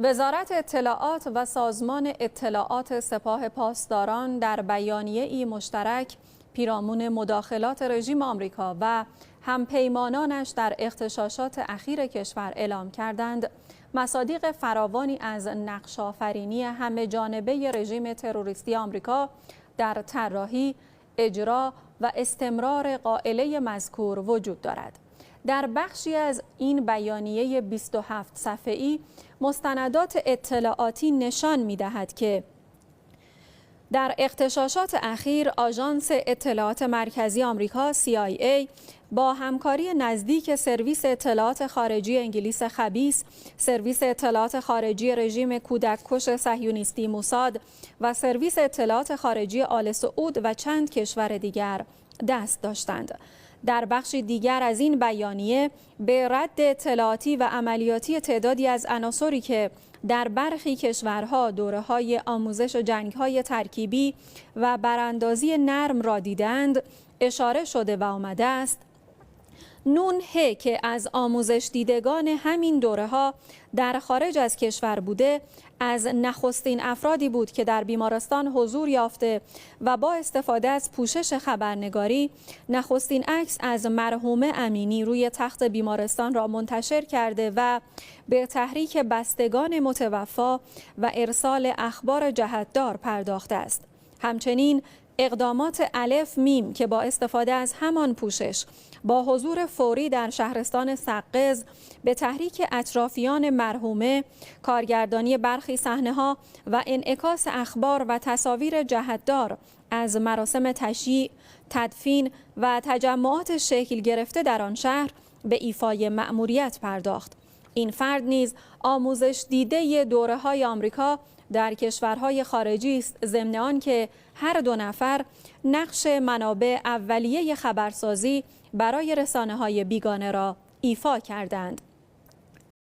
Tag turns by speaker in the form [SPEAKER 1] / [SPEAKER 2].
[SPEAKER 1] وزارت اطلاعات و سازمان اطلاعات سپاه پاسداران در بیانیه‌ای مشترک پیرامون مداخلات رژیم آمریکا و همپیمانانش در اغتشاشات اخیر کشور اعلام کردند مصادیق فراوانی از نقش‌آفرینی همه‌جانبه رژیم تروریستی آمریکا در طراحی، اجرا و استمرار قائله مذکور وجود دارد. در بخشی از این بیانیه 27 صفحه‌ای مستندات اطلاعاتی نشان می‌دهد که در اغتشاشات اخیر آژانس اطلاعات مرکزی آمریکا CIA با همکاری نزدیک سرویس اطلاعات خارجی انگلیس خبیث، سرویس اطلاعات خارجی رژیم کودککش صهیونیستی موساد و سرویس اطلاعات خارجی آل سعود و چند کشور دیگر دست داشتند. در بخش دیگر از این بیانیه به رد اطلاعاتی و عملیاتی تعدادی از عناصری که در برخی کشورها دوره‌های آموزش جنگ‌های ترکیبی و براندازی نرم را دیدند اشاره شده و آمده است نون ه که از آموزش دیدگان همین دوره‌ها در خارج از کشور بوده از نخستین افرادی بود که در بیمارستان حضور یافته و با استفاده از پوشش خبرنگاری نخستین عکس از مرحومه امینی روی تخت بیمارستان را منتشر کرده و به تحریک بستگان متوفی و ارسال اخبار جهت‌دار پرداخته است. همچنین اقدامات الف میم که با استفاده از همان پوشش با حضور فوری در شهرستان سقز به تحریک اطرافیان مرحومه، کارگردانی برخی صحنه‌ها و انعکاس اخبار و تصاویر جهت‌دار از مراسم تشییع، تدفین و تجمعات شکل گرفته در آن شهر به ایفای مأموریت پرداخت. این فرد نیز آموزش دیده دوره‌های آمریکا در کشورهای خارجی است، ضمن آنکه هر دو نفر نقش منابع اولیه خبرسازی برای رسانه‌های بیگانه را ایفا کردند.